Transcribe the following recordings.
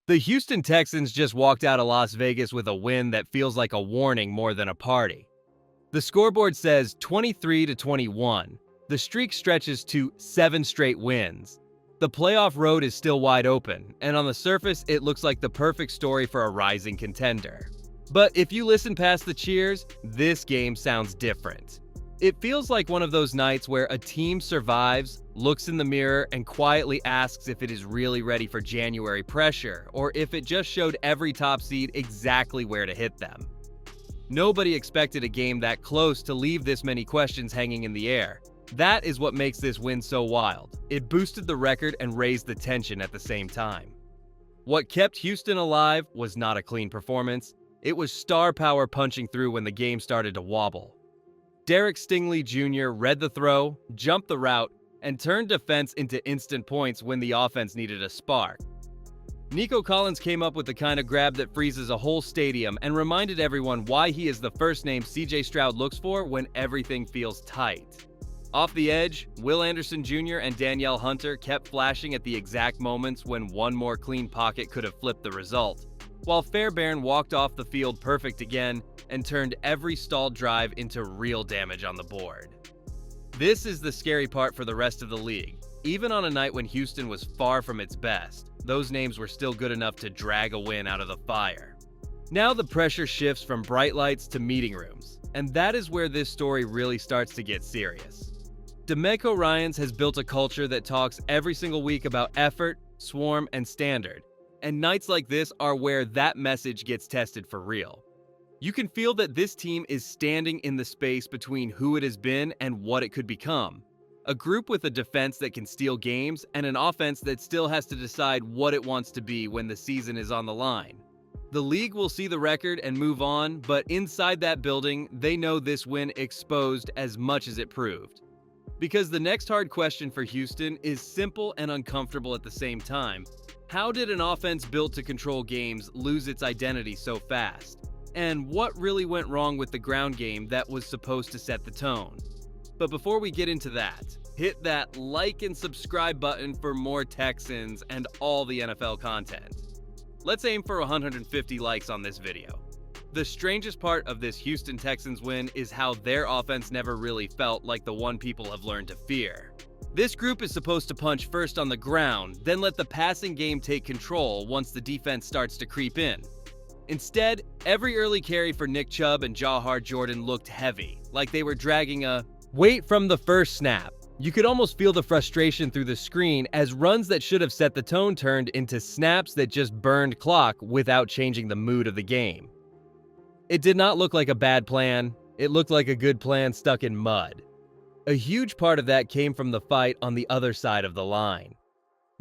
The Houston Texans just walked out of Las Vegas with a win that feels like a warning more than a party. The scoreboard says 23-21. The streak stretches to 7 straight wins. The playoff road is still wide open, and on the surface, it looks like the perfect story for a rising contender. But if you listen past the cheers, this game sounds different. It feels like one of those nights where a team survives, looks in the mirror, and quietly asks if it is really ready for January pressure, or if it just showed every top seed exactly where to hit them. Nobody expected a game that close to leave this many questions hanging in the air. That is what makes this win so wild. It boosted the record and raised the tension at the same time. What kept Houston alive was not a clean performance. It was star power punching through when the game started to wobble. Derek Stingley Jr. read the throw, jumped the route, and turned defense into instant points when the offense needed a spark. Nico Collins came up with the kind of grab that freezes a whole stadium and reminded everyone why he is the first name CJ Stroud looks for when everything feels tight. Off the edge, Will Anderson Jr. and Danielle Hunter kept flashing at the exact moments when one more clean pocket could have flipped the result, while Fairbairn walked off the field perfect again and turned every stalled drive into real damage on the board. This is the scary part for the rest of the league. Even on a night when Houston was far from its best, those names were still good enough to drag a win out of the fire. Now the pressure shifts from bright lights to meeting rooms, and that is where this story really starts to get serious. DeMeco Ryans has built a culture that talks every single week about effort, swarm, and standard, and nights like this are where that message gets tested for real. You can feel that this team is standing in the space between who it has been and what it could become. A group with a defense that can steal games and an offense that still has to decide what it wants to be when the season is on the line. The league will see the record and move on, but inside that building, they know this win exposed as much as it proved. Because the next hard question for Houston is simple and uncomfortable at the same time. How did an offense built to control games lose its identity so fast? And what really went wrong with the ground game that was supposed to set the tone? But before we get into that, hit that like and subscribe button for more Texans and all the NFL content. Let's aim for 150 likes on this video. The strangest part of this Houston Texans win is how their offense never really felt like the one people have learned to fear. This group is supposed to punch first on the ground, then let the passing game take control once the defense starts to creep in. Instead, every early carry for Nick Chubb and Jahar Jordan looked heavy, like they were dragging a weight from the first snap. You could almost feel the frustration through the screen as runs that should have set the tone turned into snaps that just burned clock without changing the mood of the game. It did not look like a bad plan. It looked like a good plan stuck in mud. A huge part of that came from the fight on the other side of the line.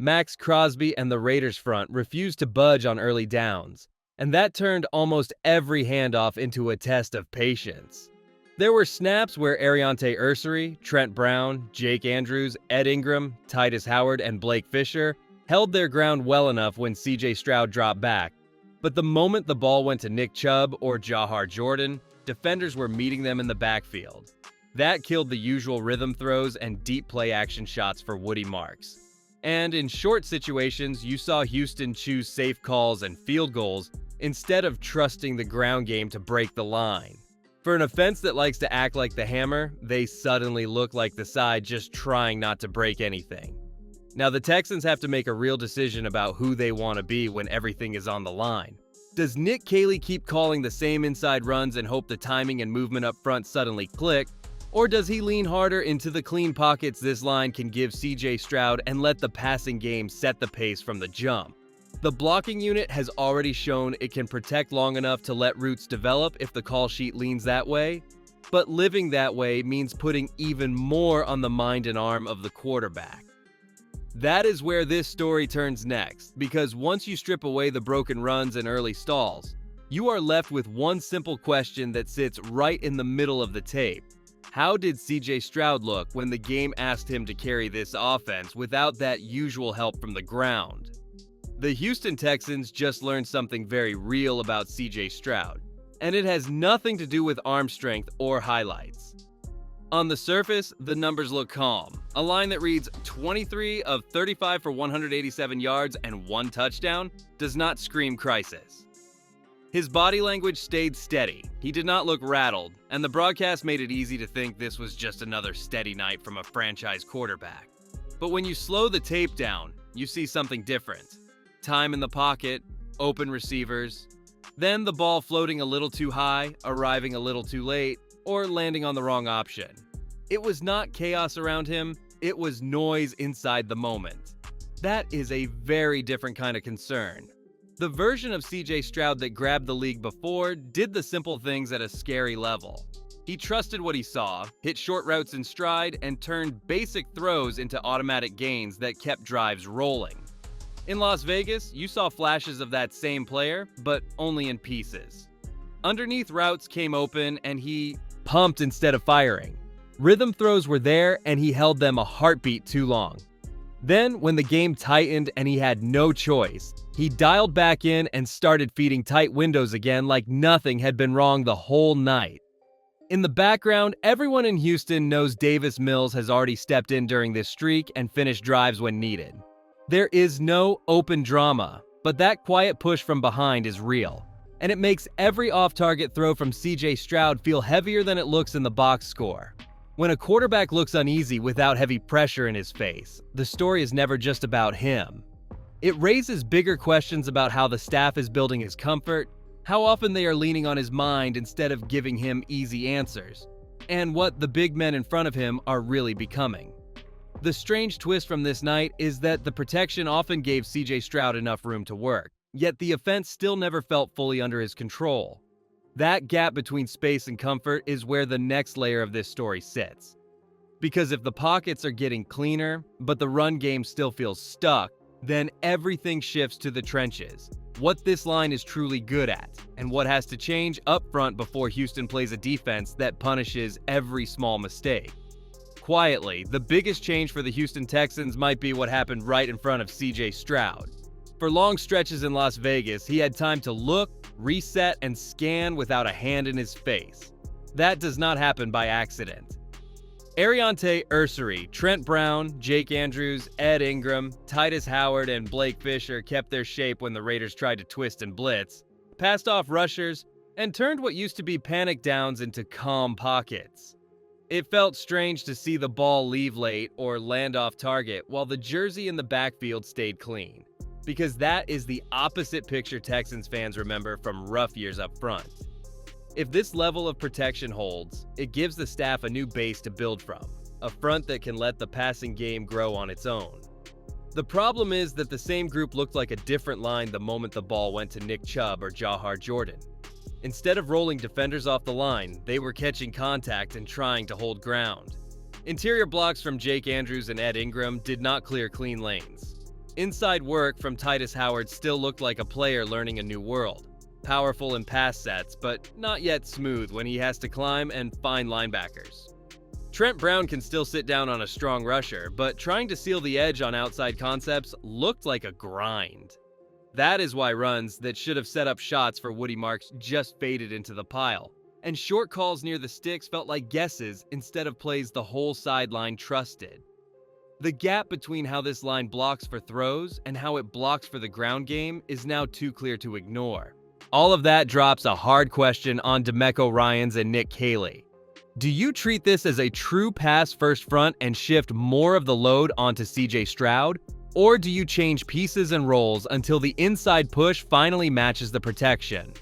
Max Crosby and the Raiders front refused to budge on early downs, and that turned almost every handoff into a test of patience. There were snaps where Ariante Ursery, Trent Brown, Jake Andrews, Ed Ingram, Titus Howard, and Blake Fisher held their ground well enough when CJ Stroud dropped back. But the moment the ball went to Nick Chubb or Jahar Jordan, defenders were meeting them in the backfield. That killed the usual rhythm throws and deep play action shots for Woody Marks. And in short situations, you saw Houston choose safe calls and field goals instead of trusting the ground game to break the line. For an offense that likes to act like the hammer, they suddenly look like the side just trying not to break anything. Now the Texans have to make a real decision about who they want to be when everything is on the line. Does Nick Caley keep calling the same inside runs and hope the timing and movement up front suddenly click? Or does he lean harder into the clean pockets this line can give CJ Stroud and let the passing game set the pace from the jump? The blocking unit has already shown it can protect long enough to let routes develop if the call sheet leans that way, but living that way means putting even more on the mind and arm of the quarterback. That is where this story turns next, because once you strip away the broken runs and early stalls, you are left with one simple question that sits right in the middle of the tape. How did CJ Stroud look when the game asked him to carry this offense without that usual help from the ground? The Houston Texans just learned something very real about CJ Stroud, and it has nothing to do with arm strength or highlights. On the surface, the numbers look calm. A line that reads 23 of 35 for 187 yards and 1 touchdown does not scream crisis. His body language stayed steady. He did not look rattled, and the broadcast made it easy to think this was just another steady night from a franchise quarterback. But when you slow the tape down, you see something different. Time in the pocket, open receivers, then the ball floating a little too high, arriving a little too late, or landing on the wrong option. It was not chaos around him, it was noise inside the moment. That is a very different kind of concern. The version of CJ Stroud that grabbed the league before did the simple things at a scary level. He trusted what he saw, hit short routes in stride, and turned basic throws into automatic gains that kept drives rolling. In Las Vegas, you saw flashes of that same player, but only in pieces. Underneath routes came open and he pumped instead of firing. Rhythm throws were there and he held them a heartbeat too long. Then, when the game tightened and he had no choice, he dialed back in and started feeding tight windows again like nothing had been wrong the whole night. In the background, everyone in Houston knows Davis Mills has already stepped in during this streak and finished drives when needed. There is no open drama, but that quiet push from behind is real, and it makes every off-target throw from CJ Stroud feel heavier than it looks in the box score. When a quarterback looks uneasy without heavy pressure in his face, the story is never just about him. It raises bigger questions about how the staff is building his comfort, how often they are leaning on his mind instead of giving him easy answers, and what the big men in front of him are really becoming. The strange twist from this night is that the protection often gave CJ Stroud enough room to work, yet the offense still never felt fully under his control. That gap between space and comfort is where the next layer of this story sits. Because if the pockets are getting cleaner, but the run game still feels stuck, then everything shifts to the trenches. What this line is truly good at, and what has to change up front before Houston plays a defense that punishes every small mistake. Quietly, the biggest change for the Houston Texans might be what happened right in front of CJ Stroud. For long stretches in Las Vegas, he had time to look, reset, and scan without a hand in his face. That does not happen by accident. Ariante Ursary, Trent Brown, Jake Andrews, Ed Ingram, Titus Howard, and Blake Fisher kept their shape when the Raiders tried to twist and blitz, passed off rushers, and turned what used to be panic downs into calm pockets. It felt strange to see the ball leave late or land off target while the jersey in the backfield stayed clean, because that is the opposite picture Texans fans remember from rough years up front. If this level of protection holds, it gives the staff a new base to build from, a front that can let the passing game grow on its own. The problem is that the same group looked like a different line the moment the ball went to Nick Chubb or Jahar Jordan. Instead of rolling defenders off the line, they were catching contact and trying to hold ground. Interior blocks from Jake Andrews and Ed Ingram did not clear clean lanes. Inside work from Titus Howard still looked like a player learning a new world. Powerful in pass sets, but not yet smooth when he has to climb and find linebackers. Trent Brown can still sit down on a strong rusher, but trying to seal the edge on outside concepts looked like a grind. That is why runs that should have set up shots for Woody Marks just faded into the pile, and short calls near the sticks felt like guesses instead of plays the whole sideline trusted. The gap between how this line blocks for throws and how it blocks for the ground game is now too clear to ignore. All of that drops a hard question on DeMeco Ryans and Nick Caley. Do you treat this as a true pass-first front and shift more of the load onto CJ Stroud? Or do you change pieces and roles until the inside push finally matches the protection?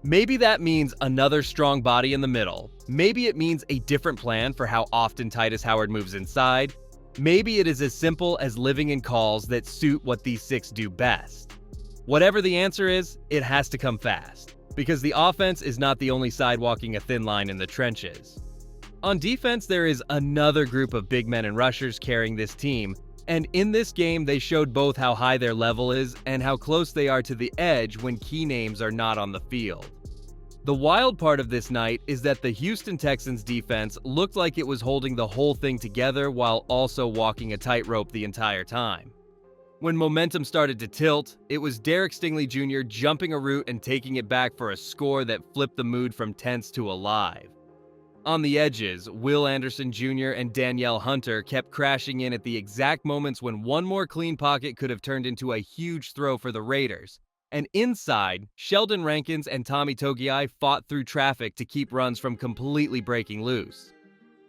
Maybe that means another strong body in the middle. Maybe it means a different plan for how often Titus Howard moves inside. Maybe it is as simple as living in calls that suit what these six do best. Whatever the answer is, it has to come fast, because the offense is not the only side walking a thin line in the trenches. On defense, there is another group of big men and rushers carrying this team, and in this game, they showed both how high their level is and how close they are to the edge when key names are not on the field. The wild part of this night is that the Houston Texans defense looked like it was holding the whole thing together while also walking a tightrope the entire time. When momentum started to tilt, it was Derek Stingley Jr. jumping a route and taking it back for a score that flipped the mood from tense to alive. On the edges, Will Anderson Jr. and Danielle Hunter kept crashing in at the exact moments when one more clean pocket could have turned into a huge throw for the Raiders. And inside, Sheldon Rankins and Tommy Togiai fought through traffic to keep runs from completely breaking loose.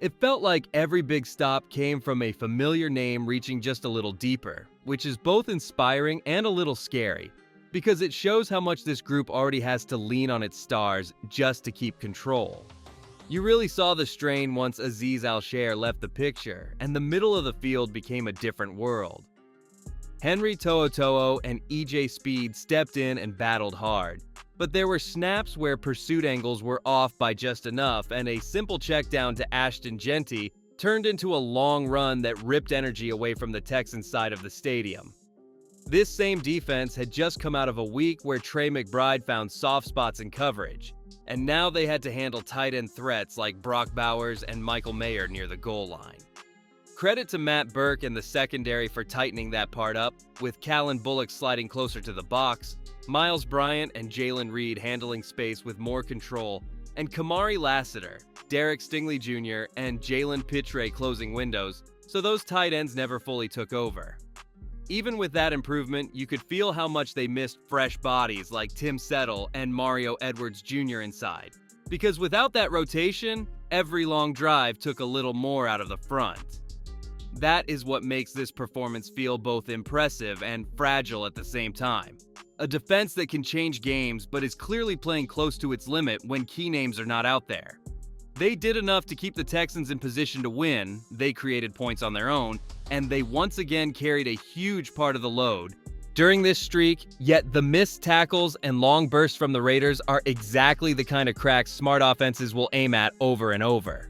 It felt like every big stop came from a familiar name reaching just a little deeper, which is both inspiring and a little scary, because it shows how much this group already has to lean on its stars just to keep control. You really saw the strain once Azeez Al-Shaair left the picture, and the middle of the field became a different world. Henry To'oTo'o and EJ Speed stepped in and battled hard, but there were snaps where pursuit angles were off by just enough, and a simple check down to Ashton Jeanty turned into a long run that ripped energy away from the Texans side of the stadium. This same defense had just come out of a week where Trey McBride found soft spots in coverage, and now they had to handle tight end threats like Brock Bowers and Michael Mayer near the goal line. Credit to Matt Burke and the secondary for tightening that part up, with Callan Bullock sliding closer to the box, Miles Bryant and Jalen Reed handling space with more control, and Kamari Lassiter, Derek Stingley Jr., and Jalen Pitre closing windows, so those tight ends never fully took over. Even with that improvement, you could feel how much they missed fresh bodies like Tim Settle and Mario Edwards Jr. inside, because without that rotation, every long drive took a little more out of the front. That is what makes this performance feel both impressive and fragile at the same time. A defense that can change games but is clearly playing close to its limit when key names are not out there. They did enough to keep the Texans in position to win, they created points on their own, and they once again carried a huge part of the load during this streak, yet the missed tackles and long bursts from the Raiders are exactly the kind of cracks smart offenses will aim at over and over.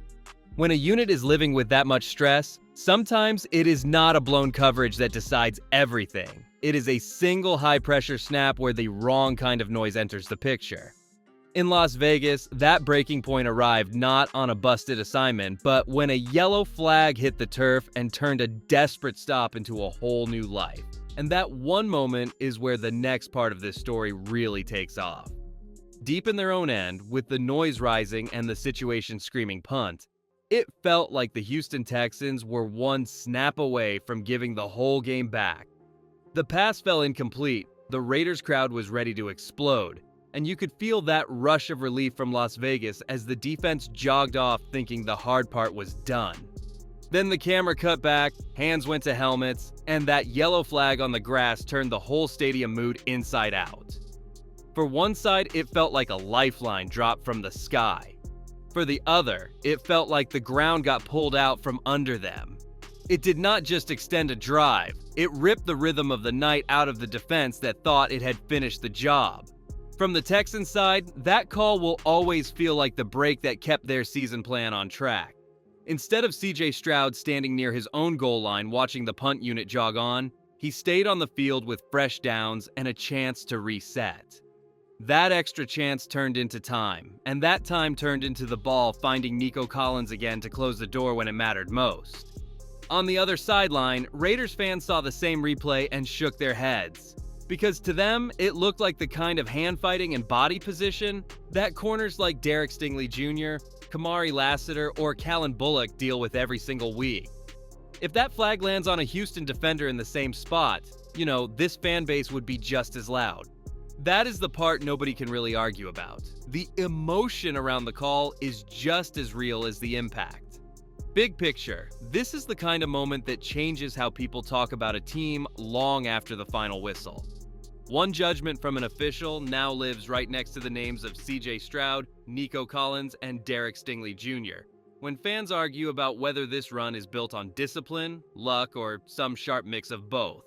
When a unit is living with that much stress, sometimes it is not a blown coverage that decides everything. It is a single high-pressure snap where the wrong kind of noise enters the picture. In Las Vegas, that breaking point arrived not on a busted assignment, but when a yellow flag hit the turf and turned a desperate stop into a whole new life. And that one moment is where the next part of this story really takes off. Deep in their own end, with the noise rising and the situation screaming punt, it felt like the Houston Texans were one snap away from giving the whole game back. The pass fell incomplete, the Raiders crowd was ready to explode, and you could feel that rush of relief from Las Vegas as the defense jogged off thinking the hard part was done. Then the camera cut back, hands went to helmets, and that yellow flag on the grass turned the whole stadium mood inside out. For one side, it felt like a lifeline dropped from the sky. For the other, it felt like the ground got pulled out from under them. It did not just extend a drive, it ripped the rhythm of the night out of the defense that thought it had finished the job. From the Texans side, that call will always feel like the break that kept their season plan on track. Instead of CJ Stroud standing near his own goal line watching the punt unit jog on, he stayed on the field with fresh downs and a chance to reset. That extra chance turned into time, and that time turned into the ball finding Nico Collins again to close the door when it mattered most. On the other sideline, Raiders fans saw the same replay and shook their heads, because to them, it looked like the kind of hand-fighting and body position that corners like Derek Stingley Jr., Kamari Lassiter, or Callan Bullock deal with every single week. If that flag lands on a Houston defender in the same spot, this fan base would be just as loud. That is the part nobody can really argue about. The emotion around the call is just as real as the impact. Big picture, this is the kind of moment that changes how people talk about a team long after the final whistle. One judgment from an official now lives right next to the names of CJ Stroud, Nico Collins, and Derek Stingley Jr. when fans argue about whether this run is built on discipline, luck, or some sharp mix of both.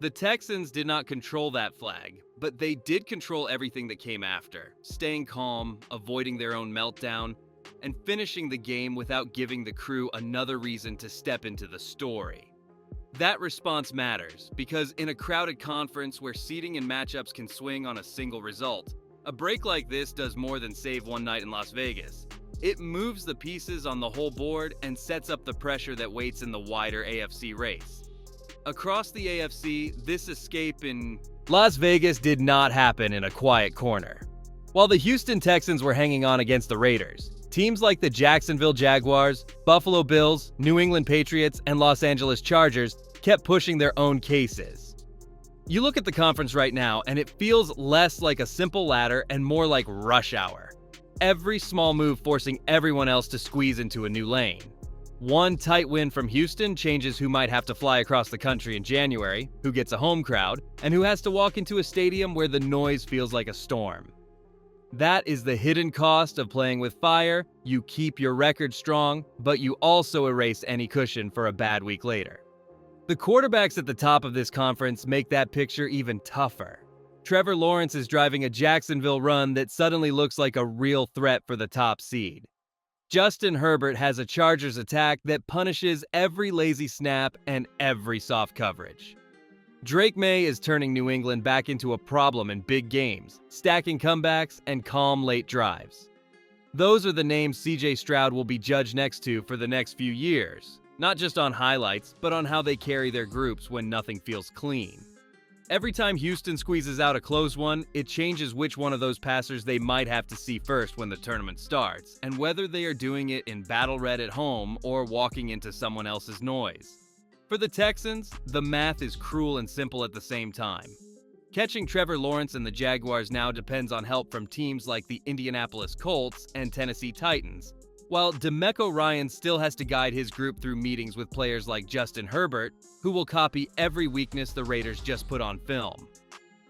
The Texans did not control that flag, but they did control everything that came after, staying calm, avoiding their own meltdown, and finishing the game without giving the crew another reason to step into the story. That response matters, because in a crowded conference where seeding and matchups can swing on a single result, a break like this does more than save one night in Las Vegas. It moves the pieces on the whole board and sets up the pressure that waits in the wider AFC race. Across the AFC, this escape in Las Vegas did not happen in a quiet corner. While the Houston Texans were hanging on against the Raiders, Teams like the Jacksonville Jaguars, Buffalo Bills, New England Patriots, and Los Angeles Chargers kept pushing their own cases. You look at the conference right now, and it feels less like a simple ladder and more like rush hour. Every small move forcing everyone else to squeeze into a new lane. One tight win from Houston changes who might have to fly across the country in January, who gets a home crowd, and who has to walk into a stadium where the noise feels like a storm. That is the hidden cost of playing with fire. You keep your record strong, but you also erase any cushion for a bad week later. The quarterbacks at the top of this conference make that picture even tougher. Trevor Lawrence is driving a Jacksonville run that suddenly looks like a real threat for the top seed. Justin Herbert has a Chargers attack that punishes every lazy snap and every soft coverage. Drake May is turning New England back into a problem in big games, stacking comebacks and calm late drives. Those are the names CJ Stroud will be judged next to for the next few years, not just on highlights, but on how they carry their groups when nothing feels clean. Every time Houston squeezes out a close one, it changes which one of those passers they might have to see first when the tournament starts, and whether they are doing it in battle red at home or walking into someone else's noise. For the Texans, the math is cruel and simple at the same time. Catching Trevor Lawrence and the Jaguars now depends on help from teams like the Indianapolis Colts and Tennessee Titans, while DeMeco Ryans still has to guide his group through meetings with players like Justin Herbert, who will copy every weakness the Raiders just put on film.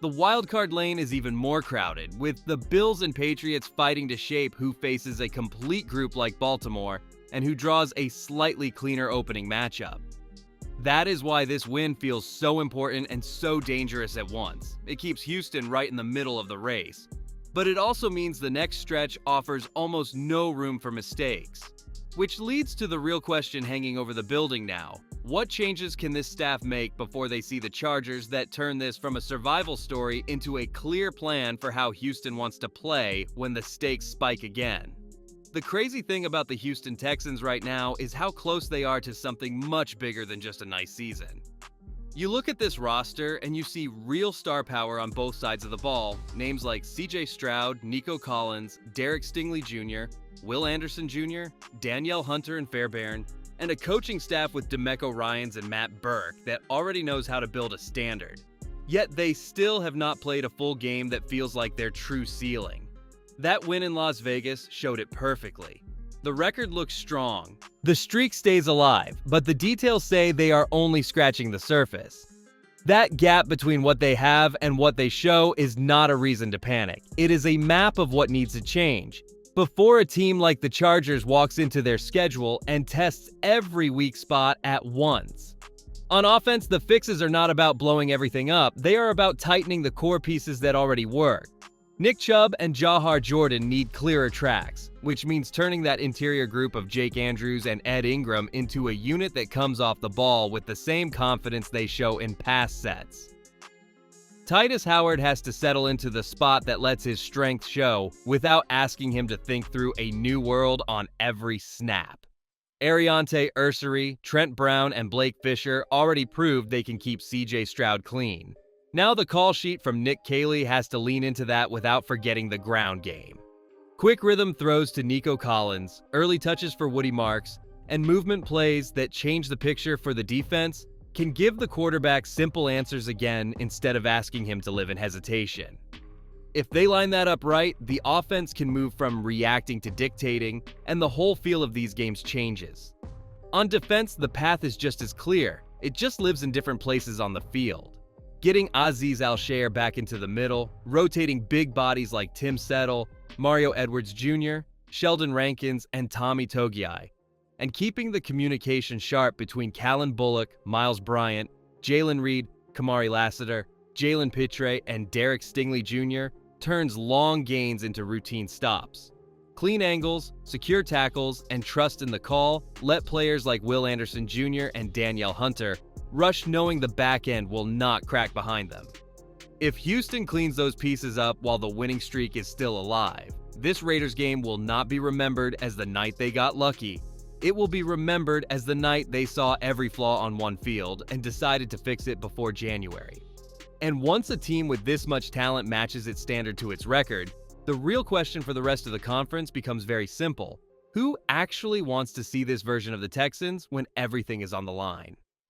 The wildcard lane is even more crowded, with the Bills and Patriots fighting to shape who faces a complete group like Baltimore and who draws a slightly cleaner opening matchup. That is why this win feels so important and so dangerous at once. It keeps Houston right in the middle of the race. But it also means the next stretch offers almost no room for mistakes. Which leads to the real question hanging over the building now. What changes can this staff make before they see the Chargers that turn this from a survival story into a clear plan for how Houston wants to play when the stakes spike again? The crazy thing about the Houston Texans right now is how close they are to something much bigger than just a nice season. You look at this roster and you see real star power on both sides of the ball, names like CJ Stroud, Nico Collins, Derek Stingley Jr., Will Anderson Jr., Danielle Hunter and Fairbairn, and a coaching staff with DeMeco Ryans and Matt Burke that already knows how to build a standard. Yet they still have not played a full game that feels like their true ceiling. That win in Las Vegas showed it perfectly. The record looks strong. The streak stays alive, but the details say they are only scratching the surface. That gap between what they have and what they show is not a reason to panic. It is a map of what needs to change. Before a team like the Chargers walks into their schedule and tests every weak spot at once. On offense, the fixes are not about blowing everything up. They are about tightening the core pieces that already work. Nick Chubb and Jahar Jordan need clearer tracks, which means turning that interior group of Jake Andrews and Ed Ingram into a unit that comes off the ball with the same confidence they show in pass sets. Titus Howard has to settle into the spot that lets his strength show without asking him to think through a new world on every snap. Ariante Ursery, Trent Brown, and Blake Fisher already proved they can keep CJ Stroud clean. Now the call sheet from Nick Caley has to lean into that without forgetting the ground game. Quick rhythm throws to Nico Collins, early touches for Woody Marks, and movement plays that change the picture for the defense can give the quarterback simple answers again instead of asking him to live in hesitation. If they line that up right, the offense can move from reacting to dictating, and the whole feel of these games changes. On defense, the path is just as clear. It just lives in different places on the field. Getting Azeez Al-Shaair back into the middle, rotating big bodies like Tim Settle, Mario Edwards Jr., Sheldon Rankins, and Tommy Togiai, and keeping the communication sharp between Callan Bullock, Miles Bryant, Jalen Reed, Kamari Lassiter, Jalen Pitre, and Derek Stingley Jr. turns long gains into routine stops. Clean angles, secure tackles, and trust in the call let players like Will Anderson Jr. and Danielle Hunter rush knowing the back end will not crack behind them. If Houston cleans those pieces up while the winning streak is still alive, this Raiders game will not be remembered as the night they got lucky. It will be remembered as the night they saw every flaw on one field and decided to fix it before January. And once a team with this much talent matches its standard to its record, the real question for the rest of the conference becomes very simple. Who actually wants to see this version of the Texans when everything is on the line?